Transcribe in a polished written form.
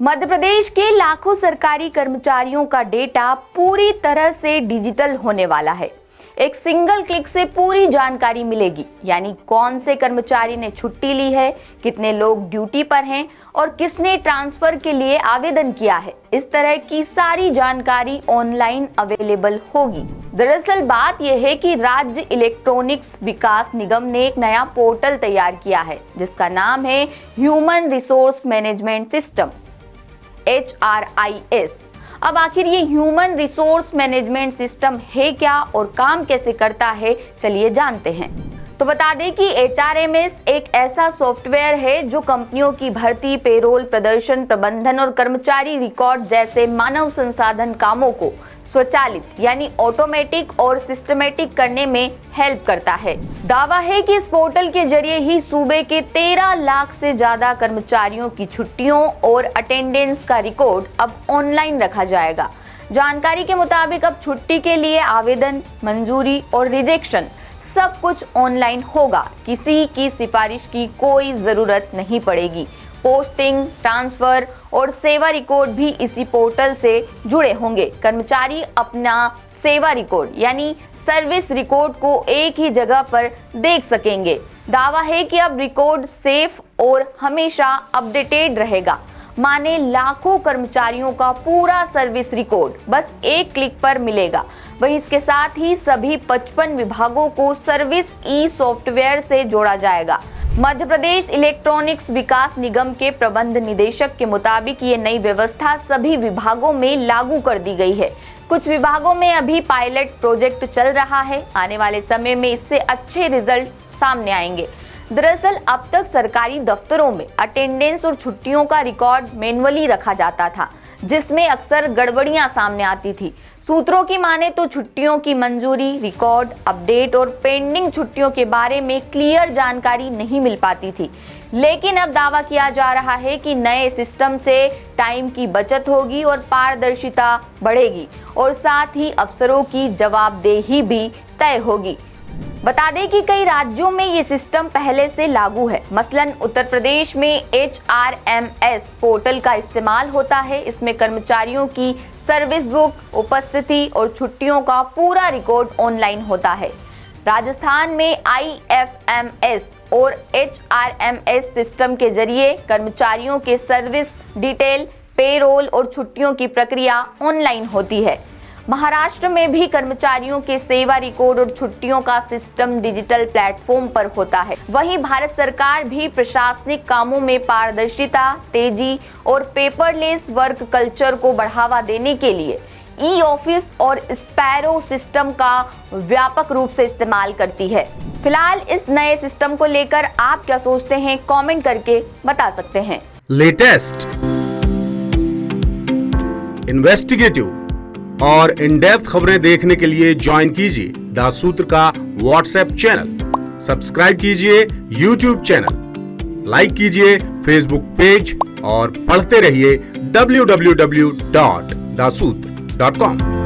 मध्य प्रदेश के लाखों सरकारी कर्मचारियों का डेटा पूरी तरह से डिजिटल होने वाला है। एक सिंगल क्लिक से पूरी जानकारी मिलेगी, यानी कौन से कर्मचारी ने छुट्टी ली है, कितने लोग ड्यूटी पर हैं और किसने ट्रांसफर के लिए आवेदन किया है। इस तरह की सारी जानकारी ऑनलाइन अवेलेबल होगी। दरअसल बात यह है कि राज्य इलेक्ट्रॉनिक्स विकास निगम ने एक नया पोर्टल तैयार किया है, जिसका नाम है human resource management system HRIS। अब आखिर ये ह्यूमन रिसोर्स मैनेजमेंट सिस्टम है क्या और काम कैसे करता है, चलिए जानते हैं। तो बता दें कि HRMS एक ऐसा सॉफ्टवेयर है जो कंपनियों की भर्ती, पेरोल, प्रदर्शन, प्रबंधन और कर्मचारी रिकॉर्ड जैसे मानव संसाधन कामों को स्वचालित यानी ऑटोमेटिक और सिस्टमेटिक करने में हेल्प करता है। दावा है कि इस पोर्टल के जरिए ही सूबे के 13 लाख से ज्यादा कर्मचारियों की छुट्टियों और अटेंडेंस का रिकॉर्ड अब ऑनलाइन रखा जाएगा। जानकारी के मुताबिक अब छुट्टी के लिए आवेदन, मंजूरी और रिजेक्शन सब कुछ ऑनलाइन होगा। किसी की सिफारिश की कोई जरूरत नहीं पड़ेगी। पोस्टिंग, ट्रांसफर और सेवा रिकॉर्ड भी इसी पोर्टल से जुड़े होंगे। कर्मचारी अपना सेवा रिकॉर्ड यानी सर्विस रिकॉर्ड को एक ही जगह पर देख सकेंगे। दावा है कि अब रिकॉर्ड सेफ और हमेशा अपडेटेड रहेगा। माने लाखों कर्मचारियों का पूरा सर्विस रिकॉर्ड बस एक क्लिक पर मिलेगा। वहीं इसके साथ ही सभी 55 विभागों को सर्विस ई सॉफ्टवेयर से जोड़ा जाएगा। मध्य प्रदेश इलेक्ट्रॉनिक्स विकास निगम के प्रबंध निदेशक के मुताबिक ये नई व्यवस्था सभी विभागों में लागू कर दी गई है। कुछ विभागों में अभी पायलट प्रोजेक्ट चल रहा है। आने वाले समय में इससे अच्छे रिजल्ट सामने आएंगे। दरअसल अब तक सरकारी दफ्तरों में अटेंडेंस और छुट्टियों का रिकॉर्ड मैन्युअली रखा जाता था, जिसमें अक्सर गड़बड़ियां सामने आती थी। सूत्रों की माने तो छुट्टियों की मंजूरी, रिकॉर्ड, अपडेट और पेंडिंग छुट्टियों के बारे में क्लियर जानकारी नहीं मिल पाती थी। लेकिन अब दावा किया जा रहा है कि नए सिस्टम से टाइम की बचत होगी और पारदर्शिता बढ़ेगी और साथ ही अफसरों की जवाबदेही भी तय होगी। बता दें कि कई राज्यों में ये सिस्टम पहले से लागू है। मसलन उत्तर प्रदेश में HRMS पोर्टल का इस्तेमाल होता है। इसमें कर्मचारियों की सर्विस बुक, उपस्थिति और छुट्टियों का पूरा रिकॉर्ड ऑनलाइन होता है। राजस्थान में IFMS और HRMS सिस्टम के जरिए कर्मचारियों के सर्विस डिटेल, पेरोल और छुट्टियों की प्रक्रिया ऑनलाइन होती है। महाराष्ट्र में भी कर्मचारियों के सेवा रिकॉर्ड और छुट्टियों का सिस्टम डिजिटल प्लेटफॉर्म पर होता है। वहीं भारत सरकार भी प्रशासनिक कामों में पारदर्शिता, तेजी और पेपरलेस वर्क कल्चर को बढ़ावा देने के लिए ई-ऑफिस और स्पैरो सिस्टम का व्यापक रूप से इस्तेमाल करती है। फिलहाल इस नए सिस्टम को लेकर आप क्या सोचते हैं, कमेंट करके बता सकते हैं। लेटेस्ट, इन्वेस्टिगेटिव और इन डेप्थ खबरें देखने के लिए ज्वाइन कीजिए द सूत्र का व्हाट्सएप चैनल, सब्सक्राइब कीजिए यूट्यूब चैनल, लाइक कीजिए फेसबुक पेज और पढ़ते रहिए www.daसूत्र.com।